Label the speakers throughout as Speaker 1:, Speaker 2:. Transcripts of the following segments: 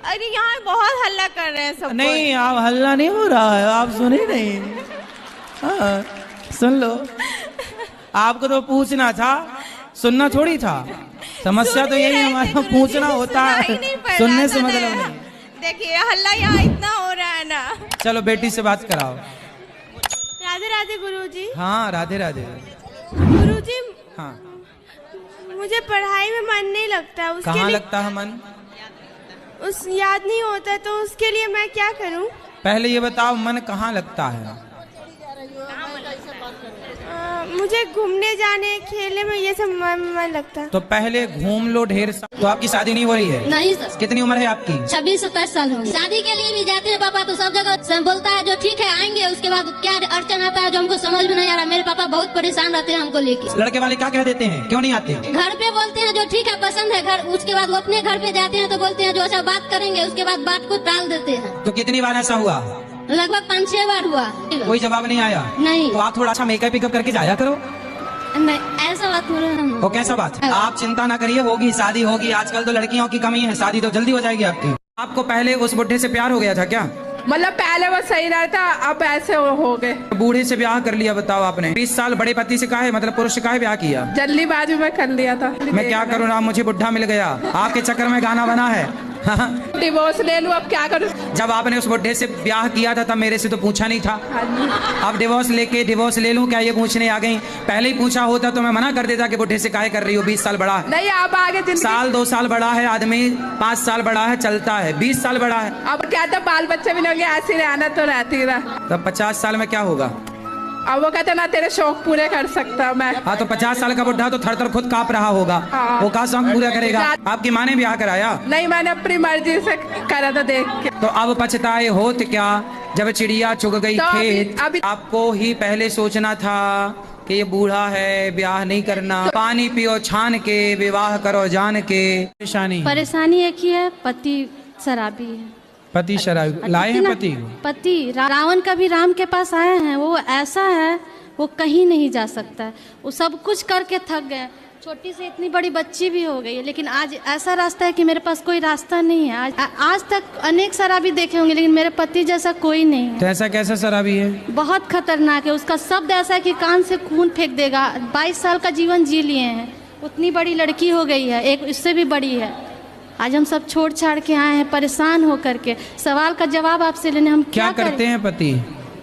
Speaker 1: अरे यहाँ बहुत हल्ला कर रहे हैं सब।
Speaker 2: नहीं, आप हल्ला नहीं हो रहा है, आप सुने नहीं। हाँ, सुन लो। आपको तो पूछना था, सुनना थोड़ी था। समस्या तो यही हमारा पूछना होता है, सुनने से मतलब नहीं।
Speaker 1: देखिए हल्ला यहाँ इतना हो रहा है ना।
Speaker 2: चलो बेटी से बात कराओ।
Speaker 1: राधे राधे गुरुजी।
Speaker 2: हाँ राधे राधे।
Speaker 1: गुरुजी,
Speaker 2: हाँ
Speaker 1: मुझे पढ़ाई में मन नहीं लगता। उसके
Speaker 2: कहाँ
Speaker 1: लिए
Speaker 2: लगता है मन?
Speaker 1: उस याद नहीं होता, तो उसके लिए मैं क्या करूं?
Speaker 2: पहले ये बताओ, मन कहाँ लगता है?
Speaker 1: मुझे घूमने जाने खेलने में ये सब मन लगता है।
Speaker 2: तो पहले घूम लो ढेर सारा। तो आपकी शादी नहीं हो रही है?
Speaker 3: नहीं सर।
Speaker 2: कितनी उम्र है आपकी?
Speaker 3: 26-27 साल हो। शादी के लिए भी जाते हैं पापा, तो सब जगह बोलता है जो ठीक है आएंगे, उसके बाद क्या अड़चन आता है जो हमको समझ में नहीं आ रहा। मेरे पापा बहुत परेशान रहते हैं हमको लेके।
Speaker 2: लड़के वाले क्या कह देते हैं, क्यों नहीं आते?
Speaker 3: घर पे बोलते हैं जो ठीक है पसंद है घर, उसके बाद वो अपने घर पे जाते हैं तो बोलते हैं जो अच्छा बात करेंगे, उसके बाद बात को टाल देते हैं।
Speaker 2: तो कितनी बार ऐसा हुआ?
Speaker 3: लगभग 5-6 बार हुआ।
Speaker 2: कोई जवाब नहीं आया?
Speaker 3: नहीं।
Speaker 2: तो आप थोड़ा अच्छा मेकअप पिकअप करके जाया करो।
Speaker 3: नहीं, ऐसा बात हो रहा है।
Speaker 2: वो कैसा बात? आप चिंता ना करिए, होगी शादी होगी। आजकल तो लड़कियों की कमी है, शादी तो जल्दी हो जाएगी आपकी। आपको पहले उस बुढ़े से प्यार हो गया था क्या?
Speaker 4: मतलब पहले वो सही रहता, अब ऐसे हो गए।
Speaker 2: बूढ़े से ब्याह कर लिया, बताओ आपने 20 साल बड़े पति से काहे, मतलब पुरुष से काहे ब्याह किया?
Speaker 4: जल्दीबाजी में कर लिया था।
Speaker 2: मैं क्या करूँ ना, मुझे बुढ़ा मिल गया। आपके चक्कर में गाना बना है।
Speaker 4: डिवोर्स ले लूं, अब क्या करूं?
Speaker 2: जब आपने उस बुढ़े से ब्याह किया था तब मेरे से तो पूछा नहीं था। अब डिवोर्स ले लूं क्या ये पूछने आ गई? पहले ही पूछा होता तो मैं मना कर देता कि बुढ़े से काहे कर रही हो, 20 साल बड़ा है।
Speaker 4: नहीं, अब आगे
Speaker 2: साल 2 साल बड़ा है आदमी, 5 साल बड़ा है चलता है, 20 साल बड़ा है।
Speaker 4: अब क्या था, बाल बच्चे भी नहीं, ऐसे रहना तो रहती रहा।
Speaker 2: तब 50 साल में क्या होगा?
Speaker 4: अब वो कहते ना तेरे शौक पूरे कर सकता मैं।
Speaker 2: हाँ, तो 50 साल का बुढ़ा तो थर थर खुद कांप रहा होगा।
Speaker 4: हाँ।
Speaker 2: वो कहाँ शौक पूरा करेगा? आपकी माँ ने ब्याह कराया?
Speaker 4: नहीं, मैंने अपनी मर्जी से करा था देख के।
Speaker 2: तो अब पछताए होत क्या जब चिड़िया चुग गई
Speaker 4: तो
Speaker 2: खेत।
Speaker 4: अभी
Speaker 2: आपको ही पहले सोचना था कि ये बूढ़ा है, ब्याह नहीं करना। पानी पियो छान के, विवाह करो जान के।
Speaker 3: परेशानी एक ही है, पति शराबी है।
Speaker 2: पति शराब लाए हैं?
Speaker 3: पति रावण का भी राम के पास आए हैं। वो ऐसा है, वो कहीं नहीं जा सकता है। वो सब कुछ करके थक गए। छोटी से इतनी बड़ी बच्ची भी हो गई है, लेकिन आज ऐसा रास्ता है कि मेरे पास कोई रास्ता नहीं है। आज तक अनेक शराबी देखे होंगे, लेकिन मेरे पति जैसा कोई नहीं है।
Speaker 2: तो ऐसा कैसा शराबी है?
Speaker 3: बहुत खतरनाक है। उसका शब्द ऐसा है कि कान से खून फेंक देगा। 22 साल का जीवन जी लिए हैं, उतनी बड़ी लड़की हो गई है, एक इससे भी बड़ी है। आज हम सब छोड़ छाड़ के आए हैं परेशान होकर के। सवाल का जवाब आपसे लेने हम क्या
Speaker 2: करते हैं? पति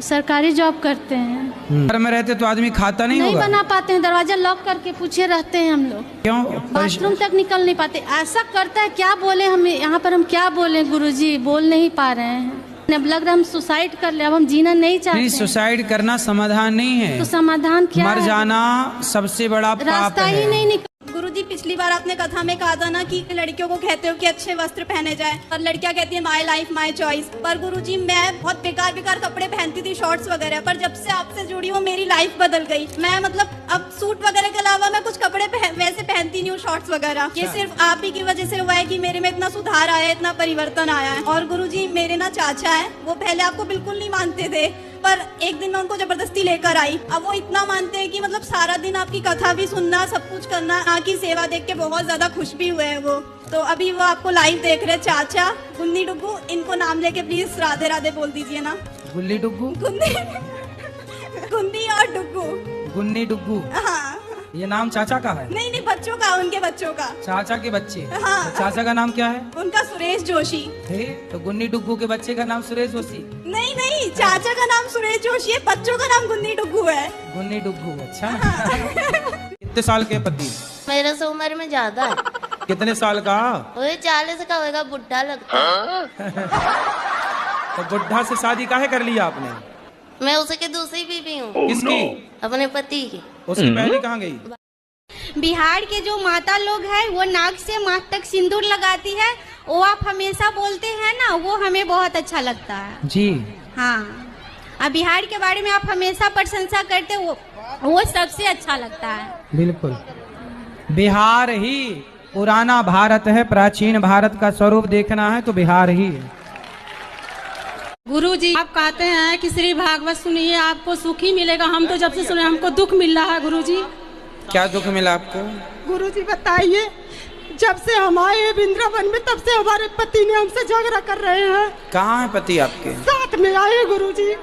Speaker 3: सरकारी जॉब करते हैं।
Speaker 2: घर में रहते तो आदमी खाता नहीं होगा?
Speaker 3: बना पाते हैं, दरवाजा लॉक करके पूछे रहते हैं हम लोग।
Speaker 2: क्यों?
Speaker 3: बाथरूम तक निकल नहीं पाते। ऐसा करता है, क्या बोले हम यहाँ पर, हम क्या बोले गुरुजी, बोल नहीं पा रहे हैं। अब लग रहा हम सुसाइड कर ले, अब हम जीना नहीं चाहते।
Speaker 2: सुसाइड करना समाधान नहीं है।
Speaker 3: तो समाधान क्या? मर
Speaker 2: जाना सबसे बड़ा पाप है।
Speaker 3: रास्ता ही नहीं निकल।
Speaker 5: गुरुजी, पिछली बार आपने कथा में कहा था ना कि लड़कियों को कहते हो कि अच्छे वस्त्र पहने जाए, और लड़कियां कहती है माय लाइफ माय चॉइस। पर गुरुजी, मैं बहुत बेकार कपड़े पहनती थी, शॉर्ट्स वगैरह, पर जब से आपसे जुड़ी हूँ मेरी लाइफ बदल गई। मैं मतलब अब सूट वगैरह के अलावा मैं कुछ कपड़े वैसे पहनती नहीं हूँ, शॉर्ट्स वगैरह। ये सिर्फ आप ही की वजह से हुआ है कि मेरे में इतना सुधार आया है, इतना परिवर्तन आया है। और गुरुजी, मेरे ना चाचा है, वो पहले आपको बिल्कुल नहीं मानते थे, पर एक दिन मैं उनको जबरदस्ती लेकर आई। अब वो इतना मानते हैं कि मतलब सारा दिन आपकी कथा भी सुनना, सब कुछ करना, आपकी सेवा देख के बहुत ज्यादा खुश भी हुए हैं वो। तो अभी वो आपको लाइव देख रहे। चाचा गुन्नी डुग्गू, इनको नाम लेके प्लीज राधे राधे बोल दीजिए ना।
Speaker 2: गुल्ली डुग्गू?
Speaker 5: गुन्नी और डुग्गू।
Speaker 2: गुन्नी डुग्गू?
Speaker 5: हाँ।
Speaker 2: ये नाम चाचा का है?
Speaker 5: नहीं, बच्चों का, उनके बच्चों का।
Speaker 2: चाचा के बच्चे?
Speaker 5: हाँ।
Speaker 2: तो चाचा का नाम क्या है?
Speaker 5: उनका सुरेश जोशी।
Speaker 2: तो गुन्नी डुग्गू के बच्चे का नाम सुरेश जोशी?
Speaker 5: नहीं, चाचा का नाम सुरेश जोशी है, बच्चों का नाम गुन्नी डुग्गू है।
Speaker 2: गुन्नी डुग्गू, अच्छा। कितने साल के पति?
Speaker 6: मेरे से उम्र में ज्यादा है।
Speaker 2: कितने साल का?
Speaker 6: वही 40 का होगा, बुढ़ा लगता है।
Speaker 2: तो बुढ़ा से शादी काहे कर लिया आपने?
Speaker 6: मैं उसकी दूसरी बीवी हूँ।
Speaker 2: किसकी?
Speaker 6: अपने पति की।
Speaker 2: उसकी पहली कहाँ गई?
Speaker 1: बिहार के जो माता लोग हैं वो नाक से माथ तक सिंदूर लगाती है, वो आप हमेशा बोलते हैं ना, वो हमें बहुत अच्छा लगता है
Speaker 2: जी।
Speaker 1: हाँ, अब बिहार के बारे में आप हमेशा प्रशंसा करते, वो सबसे अच्छा लगता है।
Speaker 2: बिल्कुल, बिहार ही पुराना भारत है, प्राचीन भारत का स्वरूप देखना है तो बिहार ही है।
Speaker 7: गुरुजी, आप कहते हैं कि श्री भागवत सुनिए आपको सुख ही मिलेगा। हम तो जब से सुने हमको दुख मिल रहा है गुरुजी।
Speaker 2: क्या दुख मिला आपको?
Speaker 7: गुरुजी बताइए, जब से हम आए हैं वृंदावन में तब से हमारे पति ने हमसे झगड़ा कर रहे हैं।
Speaker 2: कहाँ है पति आपके?
Speaker 7: साथ में आए हैं गुरुजी।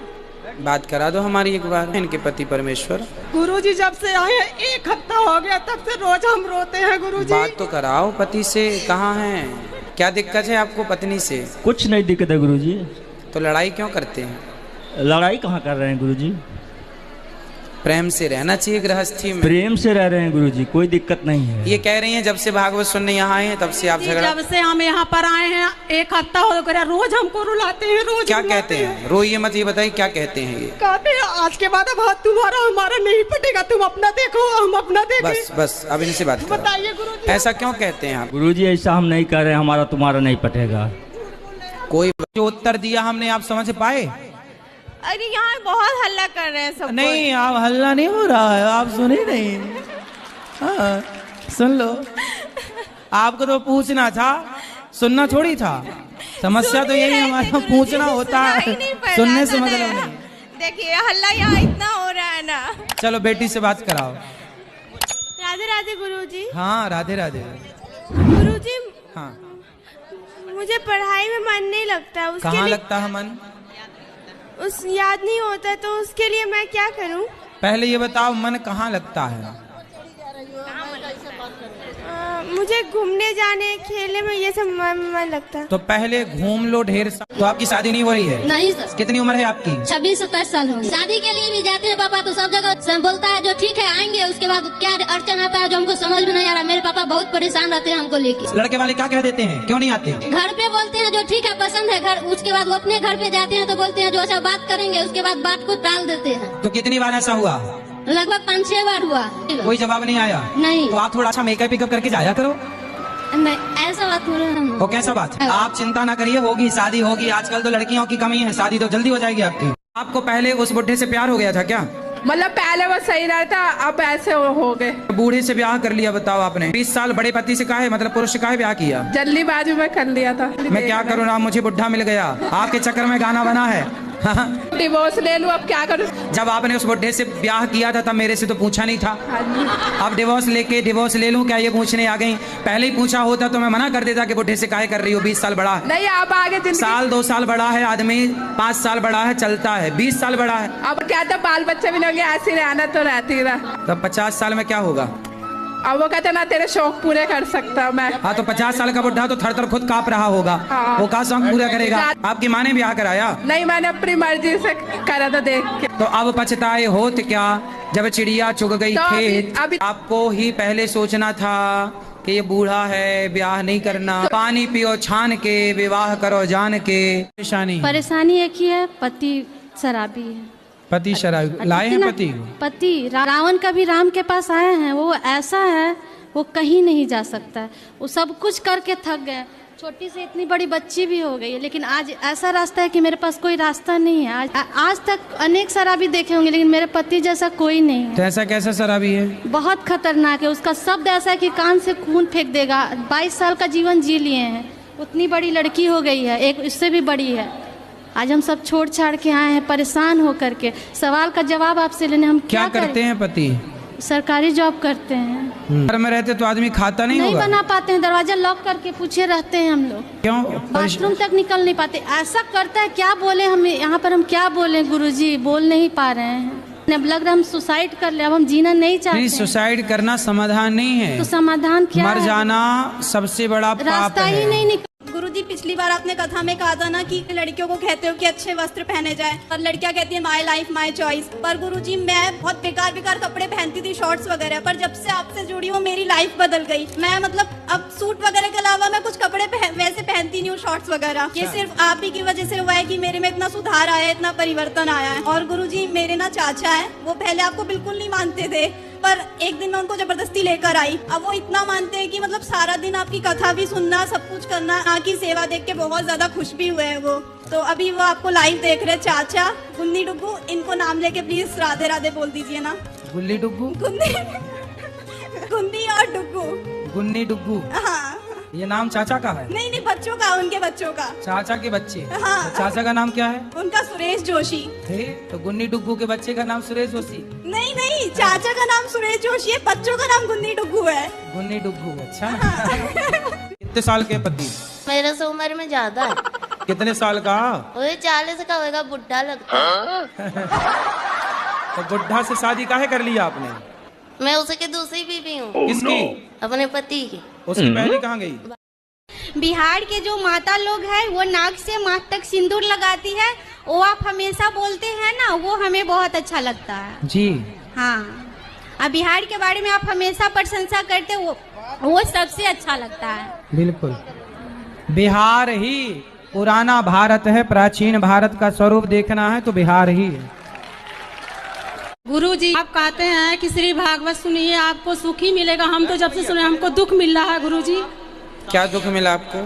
Speaker 2: बात करा दो हमारी एक बार इनके पति परमेश्वर।
Speaker 7: गुरुजी जब से आए हैं 1 हफ्ता हो गया, तब से रोज हम रोते हैं गुरुजी।
Speaker 2: बात तो कराओ पति से, कहाँ हैं? क्या दिक्कत है आपको पत्नी से?
Speaker 8: कुछ नहीं दिक्कत है गुरुजी।
Speaker 2: तो लड़ाई क्यों करते हैं?
Speaker 8: लड़ाई कहाँ कर रहे हैं गुरुजी?
Speaker 2: प्रेम से रहना चाहिए गृहस्थी में।
Speaker 8: प्रेम से रह रहे हैं गुरुजी, कोई दिक्कत नहीं है।
Speaker 2: ये कह रही हैं जब से भागवत सुनने यहाँ आए हैं तब से आप झगड़ा।
Speaker 7: जब से हम यहाँ पर आए हैं 1 हफ्ता हो गया, रोज हमको रुलाते हैं। रोज
Speaker 2: क्या कहते हैं? रोइए मत, ये बताइए क्या कहते हैं ये?
Speaker 7: कहते हैं आज के बाद अब तुम्हारा हमारा नहीं पटेगा, तुम अपना देखो हम अपना देखें।
Speaker 2: बस बस अब इनसे बात करो।
Speaker 7: बताइए गुरुजी।
Speaker 2: ऐसा क्यों कहते हैं आप?
Speaker 8: गुरुजी ऐसा हम नहीं कर रहे, हमारा तुम्हारा नहीं पटेगा।
Speaker 2: कोई जो उत्तर दिया हमने आप समझ पाए?
Speaker 5: अरे यहाँ बहुत हल्ला कर रहे हैं सब।
Speaker 2: नहीं, आप हल्ला नहीं हो रहा है, आप सुने नहीं। हाँ, सुन लो। आपको तो पूछना था, सुनना थोड़ी था। समस्या तो यही हमारा पूछना होता है, सुनने से मतलब नहीं।
Speaker 5: देखिए हल्ला यहाँ इतना हो रहा है ना।
Speaker 2: चलो बेटी से बात कराओ।
Speaker 5: राधे राधे गुरुजी।
Speaker 2: हाँ राधे राधे।
Speaker 5: गुरुजी
Speaker 2: हाँ
Speaker 5: मुझे पढ़ाई में मन नहीं लगता, उसके
Speaker 2: कहाँ
Speaker 5: लिए
Speaker 2: लगता है मन?
Speaker 5: उस याद नहीं होता, तो उसके लिए मैं क्या करूं?
Speaker 2: पहले ये बताओ मन कहाँ लगता है?
Speaker 5: मुझे घूमने जाने खेलने में ये सब मन लगता है।
Speaker 2: तो पहले घूम लो ढेर सा। तो आपकी शादी नहीं हो रही है?
Speaker 3: नहीं सर।
Speaker 2: कितनी उम्र है आपकी?
Speaker 3: 26-27 साल हो। शादी के लिए भी जाते हैं पापा तो सब जगह बोलता है जो ठीक है आएंगे, उसके बाद क्या अड़चन आता है जो हमको समझ में नहीं आ रहा। मेरे पापा बहुत परेशान रहते हैं हमको लेके।
Speaker 2: लड़के वाले क्या कह देते हैं, क्यों नहीं आते?
Speaker 3: घर पे बोलते हैं जो ठीक है पसंद है घर, उसके बाद वो अपने घर पे जाते हैं तो बोलते हैं जो अच्छा बात करेंगे, उसके बाद बात को टाल देते हैं।
Speaker 2: तो कितनी बार ऐसा हुआ?
Speaker 3: लगभग 5-6 बार हुआ।
Speaker 2: कोई जवाब नहीं आया?
Speaker 3: नहीं।
Speaker 2: तो आप थोड़ा अच्छा मेकअप वेकअप करके जाया करो।
Speaker 3: नहीं ऐसा बात हो रहा है।
Speaker 2: वो कैसा बात है? आप चिंता ना करिए, होगी शादी होगी। आजकल तो लड़कियों की कमी है, शादी तो जल्दी हो जाएगी आपकी। आपको पहले उस बुढ़े से प्यार हो गया था क्या?
Speaker 4: मतलब पहले वो सही रहता, अब ऐसे हो गए।
Speaker 2: बूढ़े से ब्याह कर लिया, बताओ आपने। 20 साल बड़े पति से काहे, मतलब पुरुष से काहे ब्याह किया?
Speaker 4: जल्दीबाजी में कर लिया था।
Speaker 2: मैं क्या करूँ ना, मुझे बुढ़ा मिल गया। आपके चक्कर में गाना बना है।
Speaker 4: डिवोर्स ले लूं, अब क्या करूं?
Speaker 2: जब आपने उस बुढ़े से ब्याह किया था तब मेरे से तो पूछा नहीं था। अब डिवोर्स ले लूं क्या ये पूछने आ गई? पहले ही पूछा होता तो मैं मना कर देता कि बुढ़े से काहे कर रही हो, 20 साल बड़ा है।
Speaker 4: नहीं आप आगे जिंदगी।
Speaker 2: साल 2 साल बड़ा है आदमी, 5 साल बड़ा है चलता है, 20 साल बड़ा है।
Speaker 4: अब क्या था, बाल बच्चे भी नहीं होंगे, ऐसी रहना तो रहती रहा।
Speaker 2: तब 50 साल में क्या होगा?
Speaker 4: अब वो कहते ना तेरे शौक पूरे कर सकता हूँ मैं।
Speaker 2: हाँ तो 50 साल का बुढ़ा तो थर थर खुद कांप रहा होगा।
Speaker 4: हाँ।
Speaker 2: वो का शौक पूरा करेगा? आपकी माँ ने ब्याह कराया?
Speaker 4: नहीं, मैंने अपनी मर्जी से करा था देख के।
Speaker 2: तो अब पछताए होत क्या जब चिड़िया चुग गई
Speaker 4: तो
Speaker 2: खेत।
Speaker 4: अभी
Speaker 2: आपको ही पहले सोचना था कि ये बूढ़ा है, ब्याह नहीं करना। पानी पियो छान के, विवाह करो जान के।
Speaker 3: परेशानी एक ही है, पति शराबी है।
Speaker 2: पति शराबी लाए हैं?
Speaker 3: पति रावण कभी राम के पास आए हैं, वो ऐसा है वो कहीं नहीं जा सकता है। वो सब कुछ करके थक गए, छोटी से इतनी बड़ी बच्ची भी हो गई है, लेकिन आज ऐसा रास्ता है कि मेरे पास कोई रास्ता नहीं है। आज तक अनेक शराबी देखे होंगे लेकिन मेरे पति जैसा कोई नहीं है।
Speaker 2: तो ऐसा कैसा शराबी है?
Speaker 3: बहुत खतरनाक है, उसका शब्द ऐसा है कि कान से खून फेंक देगा। 22 साल का जीवन जी लिए हैं, उतनी बड़ी लड़की हो गई है, एक इससे भी बड़ी है। आज हम सब छोड़ छाड़ के आए हैं परेशान होकर के। सवाल का जवाब आपसे लेने हम क्या
Speaker 2: करते हैं? पति
Speaker 3: सरकारी जॉब करते हैं।
Speaker 2: घर में रहते तो आदमी खाता नहीं होगा?
Speaker 3: बना पाते हैं, दरवाजा लॉक करके पूछे रहते हैं हम लोग।
Speaker 2: क्यों?
Speaker 3: बाथरूम तक निकल नहीं पाते। ऐसा करता है, क्या बोले हम यहाँ पर, हम क्या बोले गुरुजी, बोल नहीं पा रहे हैं। अब लग रहा हम सुसाइड कर ले, अब हम जीना नहीं चाहते।
Speaker 2: सुसाइड करना समाधान नहीं है।
Speaker 3: तो समाधान क्या है?
Speaker 2: मर जाना सबसे बड़ा पाप
Speaker 3: रास्ता ही नहीं निकल।
Speaker 5: गुरुजी पिछली बार आपने कथा में कहा था ना कि लड़कियों को कहते हो कि अच्छे वस्त्र पहने जाए, और लड़कियां कहती है माय लाइफ माय चॉइस। पर गुरुजी मैं बहुत बेकार बेकार कपड़े पहनती थी, शॉर्ट्स वगैरह, पर जब से आपसे जुड़ी हूँ मेरी लाइफ बदल गई। मैं मतलब अब सूट वगैरह के अलावा मैं कुछ कपड़े वैसे पहनती नहीं हूँ, शॉर्ट्स वगैरह। ये सिर्फ आप ही की वजह से हुआ है कि मेरे में इतना सुधार आया है, इतना परिवर्तन आया है। और गुरुजी मेरे ना चाचा है, वो पहले आपको बिल्कुल नहीं मानते थे, पर एक दिन मैं उनको जबरदस्ती लेकर आई। अब वो इतना मानते हैं कि मतलब सारा दिन आपकी कथा भी सुनना, सब कुछ करना, आपकी सेवा देख के बहुत ज्यादा खुश भी हुए हैं वो। तो अभी वो आपको लाइव देख रहे, चाचा गुन्नी डुग्गू, इनको नाम लेके प्लीज राधे राधे बोल दीजिए ना।
Speaker 2: गुल्ली डुग्गू,
Speaker 5: गुन्नी और डुग्गू,
Speaker 2: गुन्नी डुग्गू।
Speaker 5: हाँ
Speaker 2: ये नाम चाचा का है?
Speaker 5: नहीं बच्चों का, उनके बच्चों का।
Speaker 2: चाचा के बच्चे?
Speaker 5: हाँ।
Speaker 2: तो चाचा का नाम क्या है?
Speaker 5: उनका सुरेश जोशी।
Speaker 2: तो गुन्नी डुग्गू के बच्चे का नाम सुरेश जोशी?
Speaker 5: नहीं नहीं, चाचा का नाम सुरेश जोशी है, बच्चों का नाम गुन्नी डुग्गू है।
Speaker 2: गुन्नी डुग्गू, अच्छा। कितने साल के पति?
Speaker 6: मेरे से उम्र में ज्यादा है।
Speaker 2: कितने साल का?
Speaker 6: वही 40 का होगा, बुढ़ा लगता है।
Speaker 2: तो बुढ़ा से शादी काहे कर लिया आपने?
Speaker 6: मैं उसकी दूसरी बीवी हूँ।
Speaker 2: किसकी?
Speaker 6: अपने पति की।
Speaker 2: उसकी पहली कहाँ गई?
Speaker 1: बिहार के जो माता लोग हैं वो नाक से माथ तक सिंदूर लगाती है, वो आप हमेशा बोलते हैं ना, वो हमें बहुत अच्छा लगता है
Speaker 2: जी।
Speaker 1: हाँ, अब बिहार के बारे में आप हमेशा प्रशंसा करते, वो सबसे अच्छा लगता है।
Speaker 2: बिल्कुल, बिहार ही पुराना भारत है, प्राचीन भारत का स्वरूप देखना है तो बिहार ही है।
Speaker 7: गुरुजी आप कहते हैं कि श्री भागवत सुनिए आपको सुख ही मिलेगा, हम तो जब से सुने हमको दुख मिल रहा है गुरुजी।
Speaker 2: क्या दुख मिला आपको?